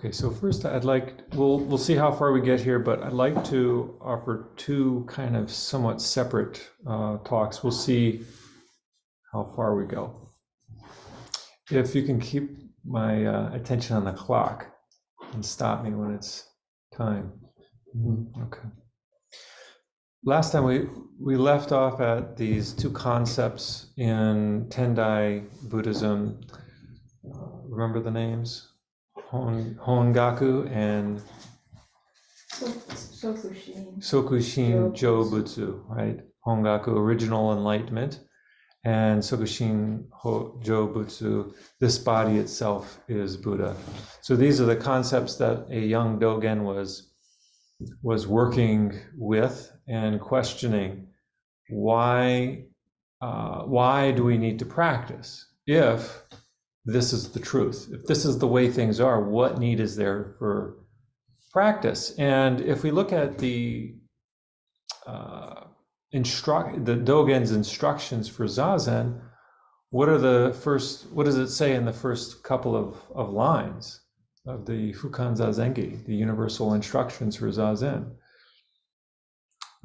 Okay, so first we'll see how far we get here, but I'd like to offer two kind of somewhat separate talks. We'll see how far we go. If you can keep my attention on the clock and stop me when it's time. Okay. Last time we left off at these two concepts in Tendai Buddhism. Remember the names? Hongaku and Sokushin Jobutsu, right? Hongaku, original enlightenment, and Sokushin Jobutsu, this body itself is Buddha. So these are the concepts that a young Dogen was working with and questioning. Why do we need to practice if this is the truth? If this is the way things are, what need is there for practice? And if we look at the Dogen's instructions for Zazen, what does it say in the first couple of lines of the Fukan Zazengi, the universal instructions for Zazen?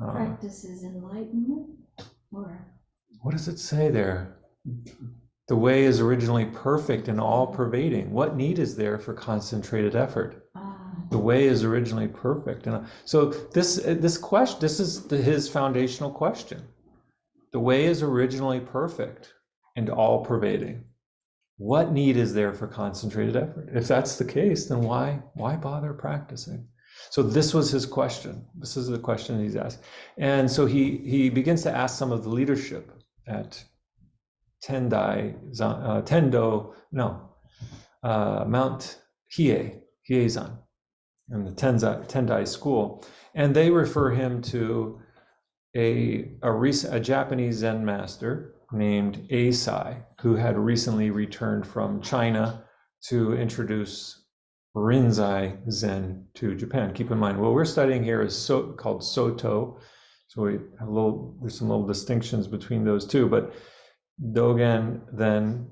Practice is enlightenment, or what does it say there? The way is originally perfect and all-pervading. What need is there for concentrated effort? The way is originally perfect, and so this question, this is his foundational question. The way is originally perfect and all-pervading. What need is there for concentrated effort? If that's the case, then why bother practicing? So this was his question. This is the question he's asked, and so he begins to ask some of the leadership at Mount Hiezan, in the Tendai school, and they refer him to a Japanese Zen master named Eisai, who had recently returned from China to introduce Rinzai Zen to Japan. Keep in mind, what we're studying here is called Soto, so there's some little distinctions between those two, but Dogen then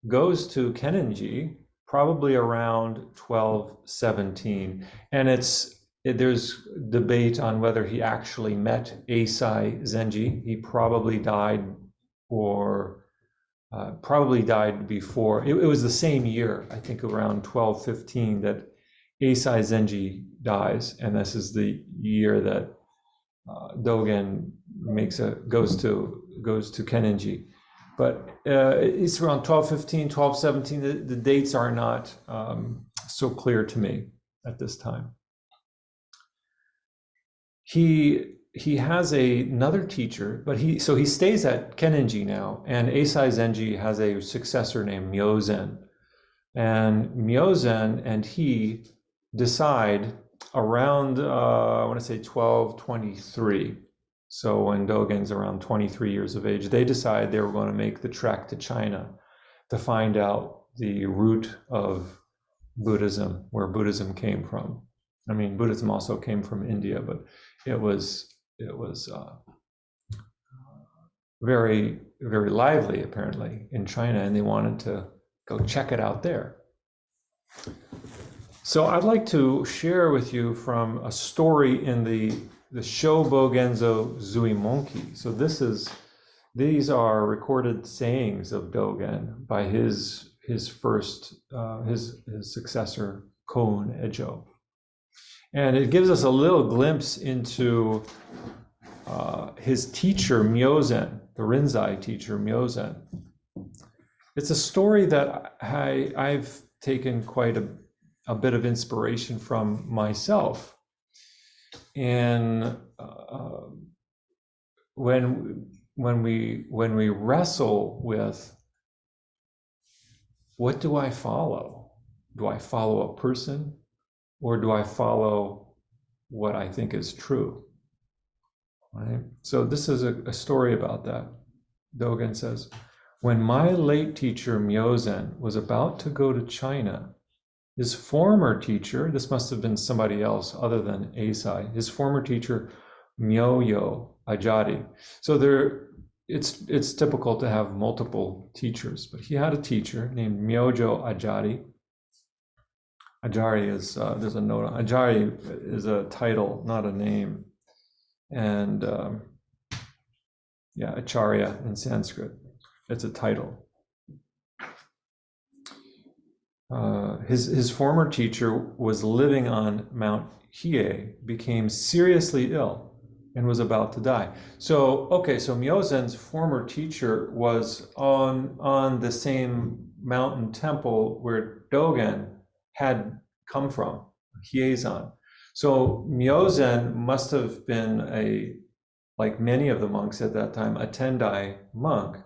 goes to Kenninji probably around 1217, and there's debate on whether he actually met Eisai Zenji. He probably died before. It was the same year, I think, around 1215, that Eisai Zenji dies, and this is the year that Dogen goes to Kenninji. But it's around 1215, 1217. The dates are not so clear to me at this time. He has another teacher, but he stays at Kenninji now, and Eisai Zenji has a successor named Myozen. And Myozen and he decide around, I want to say 1223. So when Dogen's around 23 years of age, they decide they were going to make the trek to China to find out the root of Buddhism, where Buddhism came from. I mean, Buddhism also came from India, but it was very, very lively apparently in China, and they wanted to go check it out there. So I'd like to share with you from a story in the Shobogenzo Zuimonki. So these are recorded sayings of Dogen by his successor Koun Ejo. And it gives us a little glimpse into his teacher Myozen, the Rinzai teacher Myozen. It's a story that I've taken quite a bit of inspiration from myself. And when we wrestle with, what do I follow? Do I follow a person, or do I follow what I think is true? Right? So this is a story about that. Dogen says, when my late teacher Myozen was about to go to China, his former teacher, this must have been somebody else other than Eisai, his former teacher Myoyo Ajari. So it's typical to have multiple teachers, but he had a teacher named Myojo Ajari, Ajari is, there's a note on, Ajari is a title, not a name. And yeah, Acharya in Sanskrit, it's a title. His former teacher was living on Mount Hiei, became seriously ill, and was about to die. So, okay, so Myozen's former teacher was on the same mountain temple where Dogen had come from, Hiezan. So Myozen must have been like many of the monks at that time, a Tendai monk,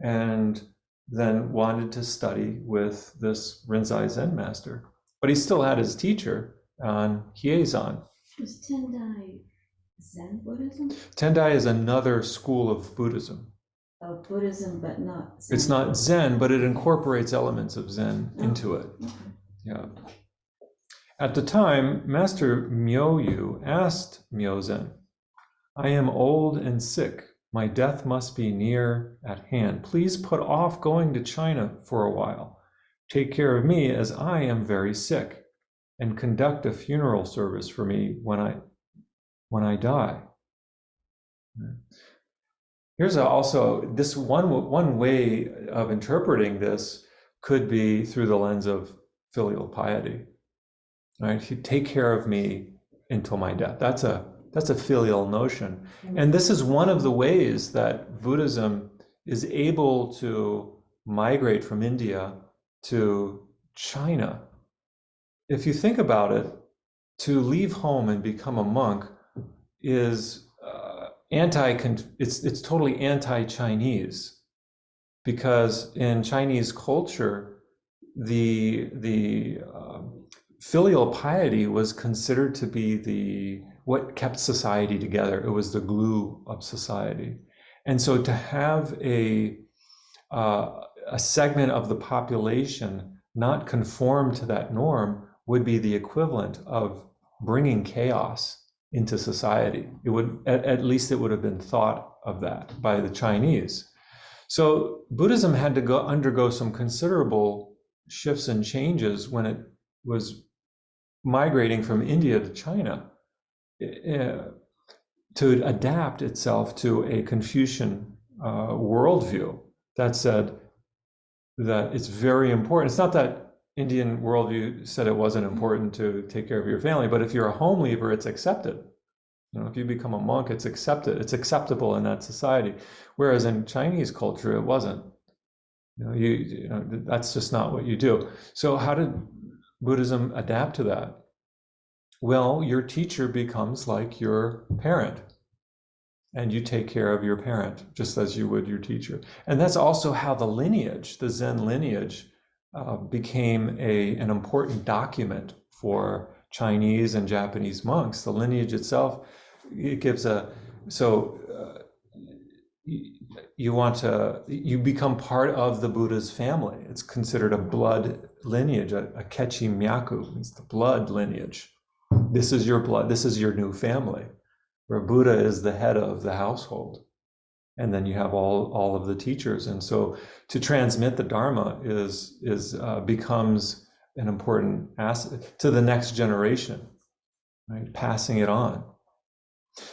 and then wanted to study with this Rinzai Zen master. But he still had his teacher on Hiezan. Was Tendai Zen Buddhism? Tendai is another school of Buddhism. Of Buddhism, but not Zen. It's not Zen, but it incorporates elements of Zen into it. Okay. Yeah. At the time, Master Myoyu asked Myozen, "I am old and sick. My death must be near at hand. Please put off going to China for a while. Take care of me as I am very sick, and conduct a funeral service for me when I die." Here's also this one way of interpreting this could be through the lens of filial piety. Right? Take care of me until my death. That's a filial notion. And this is one of the ways that Buddhism is able to migrate from India to China. If you think about it, to leave home and become a monk is it's totally anti-Chinese, because in Chinese culture, the filial piety was considered to be what kept society together. It was the glue of society. And so to have a segment of the population not conform to that norm would be the equivalent of bringing chaos into society. It would, at least it would have been thought of that by the Chinese. So Buddhism had to undergo some considerable shifts and changes when it was migrating from India to China, to adapt itself to a Confucian worldview that said that it's very important. It's not that Indian worldview said it wasn't important to take care of your family, but if you're a home leaver, it's accepted. If you become a monk, it's accepted. It's acceptable in that society. Whereas in Chinese culture, it wasn't. That's just not what you do. So how did Buddhism adapt to that? Well, your teacher becomes like your parent, and you take care of your parent just as you would your teacher. And that's also how the lineage, the Zen lineage, became an important document for Chinese and Japanese monks. The lineage itself, it gives you become part of the Buddha's family. It's considered a blood lineage, a kechi myaku, it's the blood lineage. This is your blood, this is your new family, where Buddha is the head of the household. And then you have all of the teachers. And so to transmit the Dharma becomes an important asset to the next generation, right? Passing it on.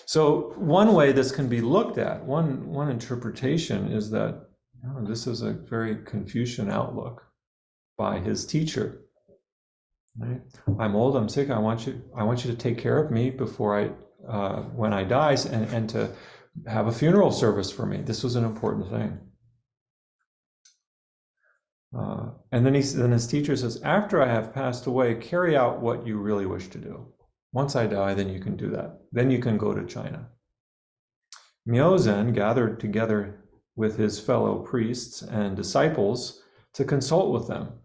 So one way this can be looked at, one interpretation is that this is a very Confucian outlook by his teacher. Right? I'm old, I'm sick, I want you to take care of me before when I die, and to have a funeral service for me. This was an important thing. And then his teacher says, after I have passed away, carry out what you really wish to do. Once I die, then you can do that. Then you can go to China. Myozen gathered together with his fellow priests and disciples to consult with them.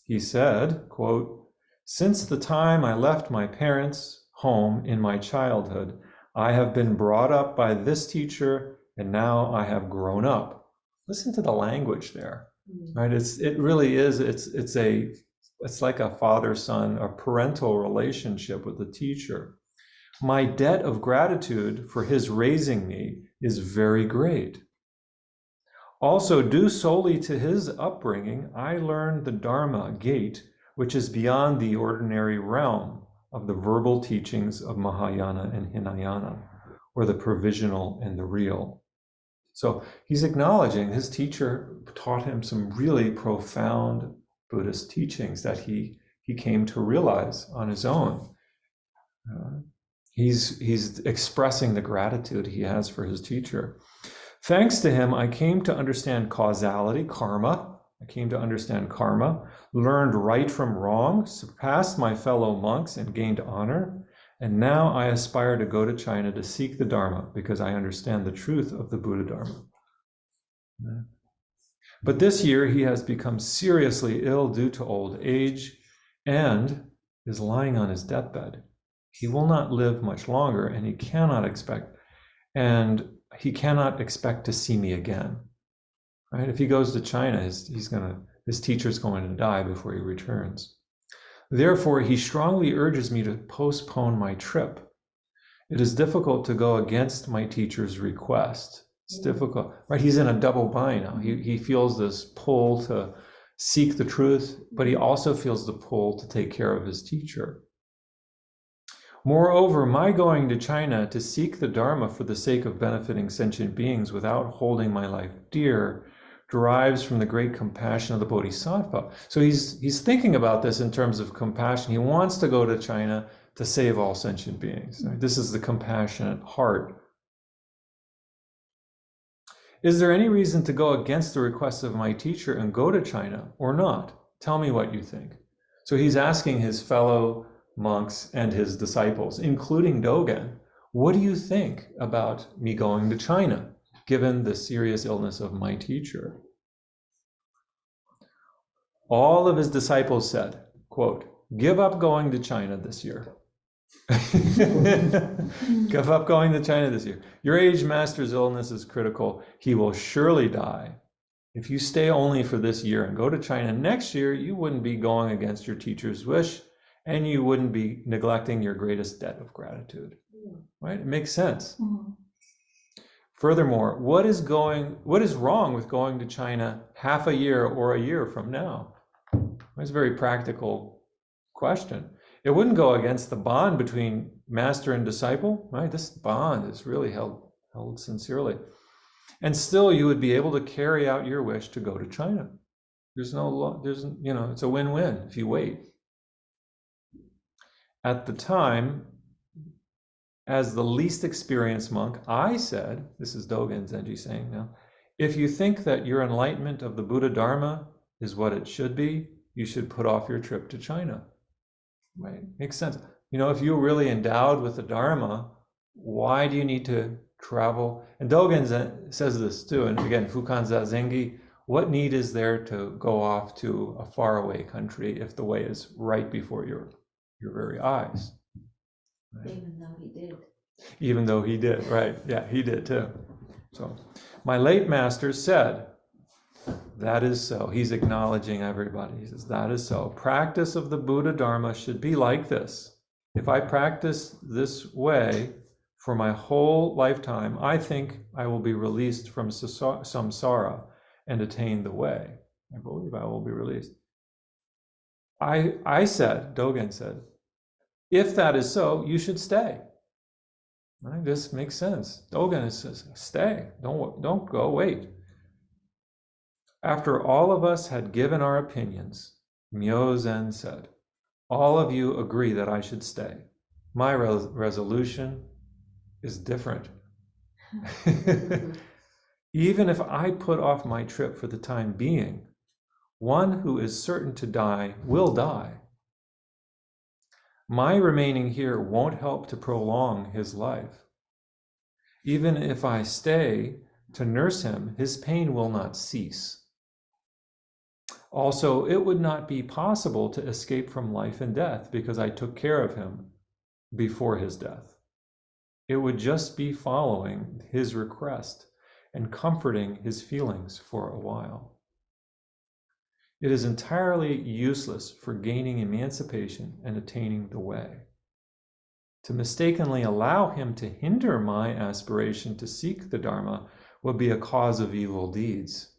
He said, quote, "Since the time I left my parents' home in my childhood, I have been brought up by this teacher, and now I have grown up." Listen to the language there, right? It really is. It's like a father-son, a parental relationship with the teacher. My debt of gratitude for his raising me is very great. Also, due solely to his upbringing, I learned the Dharma gate which is beyond the ordinary realm of the verbal teachings of Mahayana and Hinayana, or the provisional and the real. So he's acknowledging his teacher taught him some really profound Buddhist teachings that he came to realize on his own. He's expressing the gratitude he has for his teacher. Thanks to him, I came to understand causality, karma. I came to understand karma, learned right from wrong, surpassed my fellow monks, and gained honor. And now I aspire to go to China to seek the Dharma because I understand the truth of the Buddha Dharma. But this year he has become seriously ill due to old age and is lying on his deathbed. He will not live much longer, and he cannot expect to see me again. Right? If he goes to China, his teacher's going to die before he returns. Therefore, he strongly urges me to postpone my trip. It is difficult to go against my teacher's request. It's difficult, right? He's in a double bind now. He feels this pull to seek the truth, but he also feels the pull to take care of his teacher. Moreover, my going to China to seek the Dharma for the sake of benefiting sentient beings without holding my life dear derives from the great compassion of the Bodhisattva. So he's thinking about this in terms of compassion. He wants to go to China to save all sentient beings. Right? This is the compassionate heart. Is there any reason to go against the request of my teacher and go to China or not? Tell me what you think. So he's asking his fellow monks and his disciples, including Dogen, what do you think about me going to China, given the serious illness of my teacher? All of his disciples said, quote, give up going to China this year. Give up going to China this year. Your aged master's illness is critical. He will surely die. If you stay only for this year and go to China next year, you wouldn't be going against your teacher's wish, and you wouldn't be neglecting your greatest debt of gratitude. Right? It makes sense. Mm-hmm. Furthermore, what is wrong with going to China half a year or a year from now? It's a very practical question. It wouldn't go against the bond between master and disciple, right? This bond is really held sincerely. And still you would be able to carry out your wish to go to China. It's a win-win if you wait. At the time, as the least experienced monk, I said, this is Dogen Zenji saying now, if you think that your enlightenment of the Buddha Dharma is what it should be, you should put off your trip to China. Right? Makes sense. If you're really endowed with the Dharma, why do you need to travel? And Dogen says this too, and again, Fukan Zazengi, what need is there to go off to a faraway country if the way is right before your very eyes? Right? Even though he did, right? Yeah, he did too. So, my late master said, that is so. He's acknowledging everybody. He says, that is so. Practice of the Buddha Dharma should be like this. If I practice this way for my whole lifetime, I think I will be released from samsara and attain the way. I believe I will be released. I said, Dogen said, if that is so, you should stay. Right? This makes sense. Dogen says, stay. Don't go, wait. After all of us had given our opinions, Myo Zen said, all of you agree that I should stay. My resolution is different. Even if I put off my trip for the time being, one who is certain to die will die. My remaining here won't help to prolong his life. Even if I stay to nurse him, his pain will not cease. Also, it would not be possible to escape from life and death because I took care of him before his death. It would just be following his request and comforting his feelings for a while. It is entirely useless for gaining emancipation and attaining the way. To mistakenly allow him to hinder my aspiration to seek the Dharma would be a cause of evil deeds.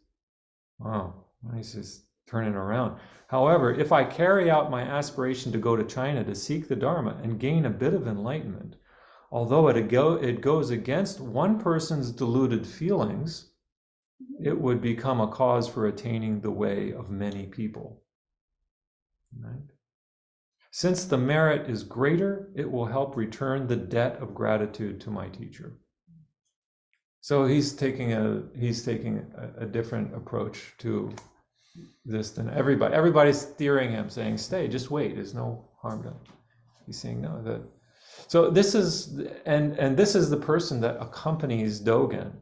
Wow, he says, turn it around. However, if I carry out my aspiration to go to China to seek the Dharma and gain a bit of enlightenment, although it goes against one person's deluded feelings, it would become a cause for attaining the way of many people. Right? Since the merit is greater, it will help return the debt of gratitude to my teacher. So he's taking a different approach to this than everybody. Everybody's steering him, saying, "Stay, just wait. There's no harm done." He's saying, "No." So this is this is the person that accompanies Dogen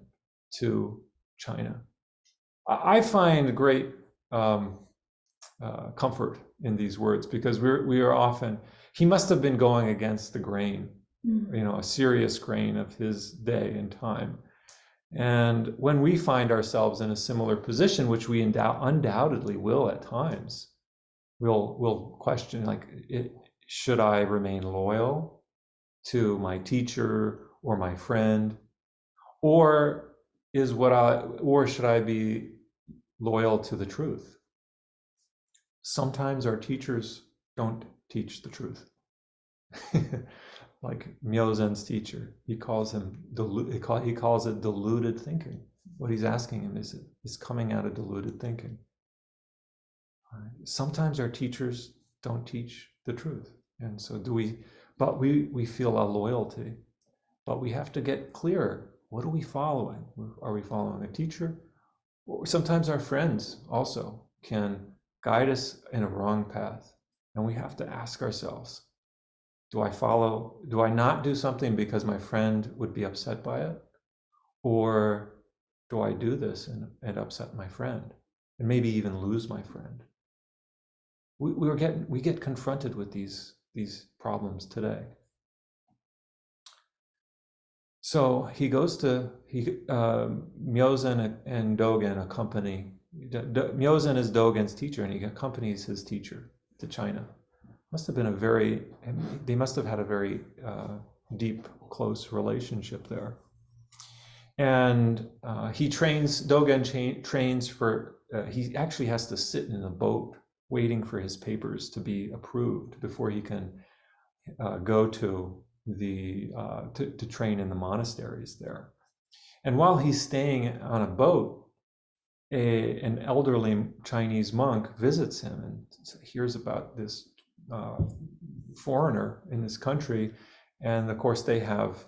to China. I find great comfort in these words, because we are often, he must have been going against the grain, a serious grain of his day and time. And when we find ourselves in a similar position, which we undoubtedly will at times, we'll question, like, should I remain loyal to my teacher or my friend, or should I be loyal to the truth? Sometimes our teachers don't teach the truth. Like Myozen's teacher, he calls it deluded thinking. What he's asking him is coming out of deluded thinking. Sometimes our teachers don't teach the truth, and so but we feel a loyalty. But we have to get clear. What are we following? Are we following a teacher? Or sometimes our friends also can guide us in a wrong path, and we have to ask ourselves, do I not do something because my friend would be upset by it? Or do I do this and upset my friend, and maybe even lose my friend? We get confronted with these problems today. So he goes to Myozen and Dogen accompany. Myozen is Dogen's teacher, and he accompanies his teacher to China. They must have had a very deep, close relationship there. And Dogen trains for, he actually has to sit in a boat waiting for his papers to be approved before he can go to to train in the monasteries there. And while he's staying on a boat, an elderly Chinese monk visits him and hears about this foreigner in this country, and of course they have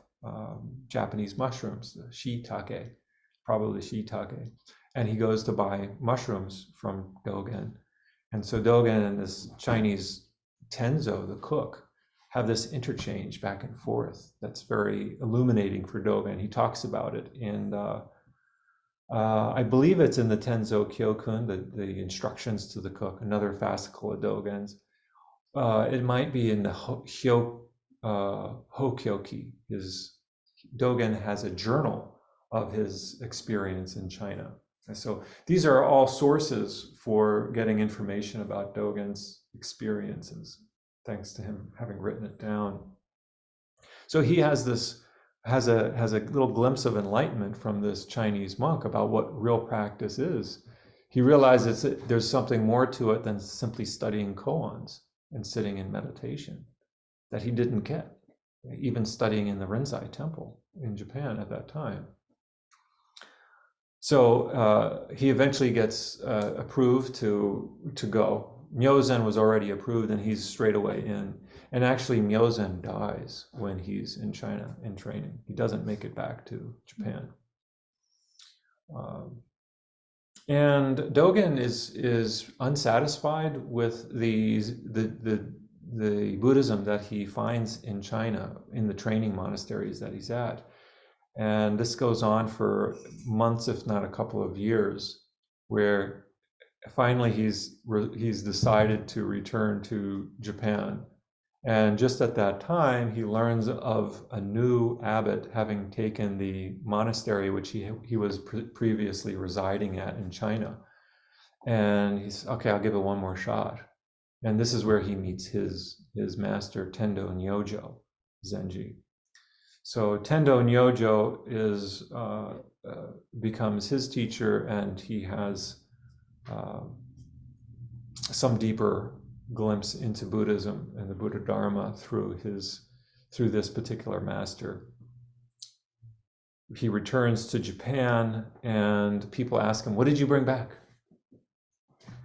Japanese mushrooms, the shiitake, probably shiitake, and he goes to buy mushrooms from Dogen. And so Dogen and this Chinese Tenzo, the cook, have this interchange back and forth that's very illuminating for Dogen. He talks about it in I believe it's in the Tenzo Kyokun, the instructions to the cook, another fascicle of Dogen's. It might be in the Hokyoki. Dogen has a journal of his experience in China. And so these are all sources for getting information about Dogen's experiences, thanks to him having written it down. So he has a little glimpse of enlightenment from this Chinese monk about what real practice is. He realizes that there's something more to it than simply studying koans and sitting in meditation that he didn't get, even studying in the Rinzai temple in Japan at that time. So he eventually gets approved to go. Myozen was already approved, and he's straight away in. And actually, Myozen dies when he's in China in training. He doesn't make it back to Japan. And Dogen is unsatisfied with the Buddhism that he finds in China, in the training monasteries that he's at. And this goes on for months, if not a couple of years, where finally he's decided to return to Japan. And just at that time, he learns of a new abbot having taken the monastery which he was previously residing at in China. And he's, okay, I'll give it one more shot. And this is where he meets his master, Tendo Nyojo Zenji. So Tendo Nyojo becomes his teacher, and he has some deeper glimpse into Buddhism and the Buddha Dharma through this particular master. He returns to Japan, and people ask him, "What did you bring back?"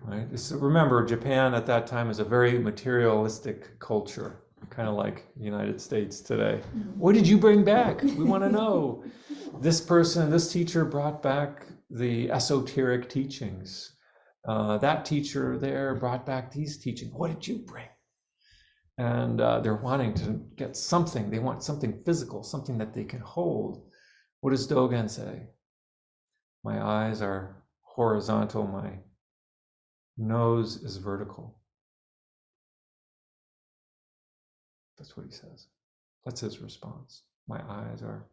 Right? So remember, Japan at that time is a very materialistic culture, kind of like the United States today. What did you bring back? We want to know. This teacher brought back the esoteric teachings. That teacher there brought back these teachings. What did you bring? And they're wanting to get something. They want something physical, something that they can hold. What does Dogen say? My eyes are horizontal, my nose is vertical. That's what he says. That's his response. My eyes are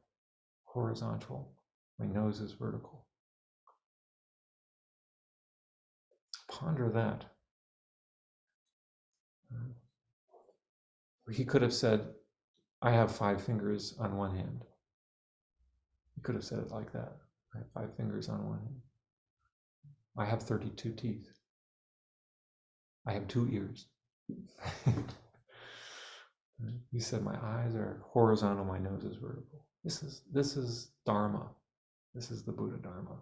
horizontal, my nose is vertical. Ponder that. He could have said, I have 5 fingers on one hand. He could have said it like that. I have 5 fingers on one hand. I have 32 teeth. I have 2 ears. He said, my eyes are horizontal, my nose is vertical. This is Dharma. This is the Buddha Dharma.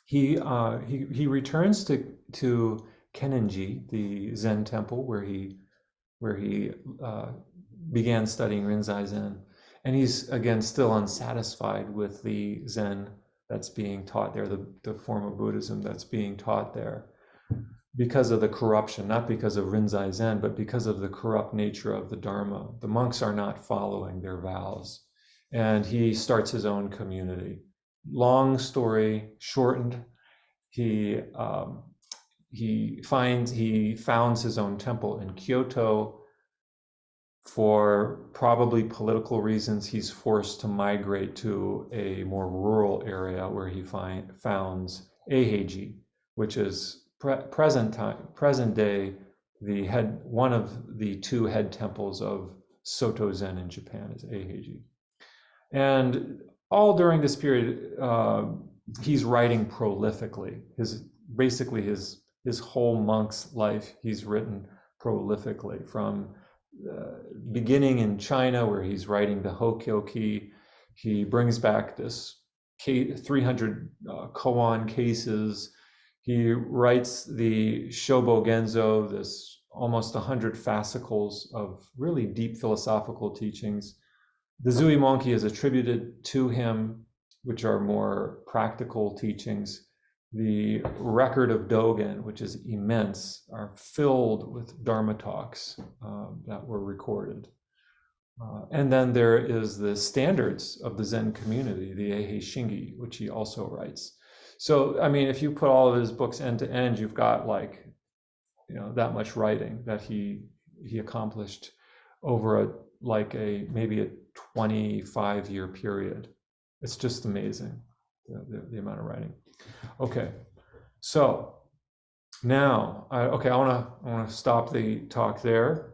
He returns to Kenninji, the Zen temple where he began studying Rinzai Zen, and he's again still unsatisfied with the Zen that's being taught there, the form of Buddhism that's being taught there, because of the corruption, not because of Rinzai Zen, but because of the corrupt nature of the Dharma. The monks are not following their vows, and he starts his own community. Long story shortened, he founds his own temple in Kyoto. For probably political reasons, he's forced to migrate to a more rural area where he founds Eiheiji, which is present day one of the 2 head temples of Soto Zen in Japan is Eiheiji. And all during this period, he's writing prolifically. His whole monk's life, he's written prolifically, from beginning in China, where he's writing the Hokyoki. He brings back this 300 koan cases. He writes the Shobo Genzo, this almost 100 fascicles of really deep philosophical teachings. The Zui Monki is attributed to him, which are more practical teachings. The record of Dogen, which is immense, are filled with Dharma talks that were recorded. And then there is the standards of the Zen community, the Eihei Shingi, which he also writes. So, I mean, if you put all of his books end to end, you've got that much writing that he accomplished over maybe a 25-year period. It's just amazing, the amount of writing. Okay, so now, I want to stop the talk there.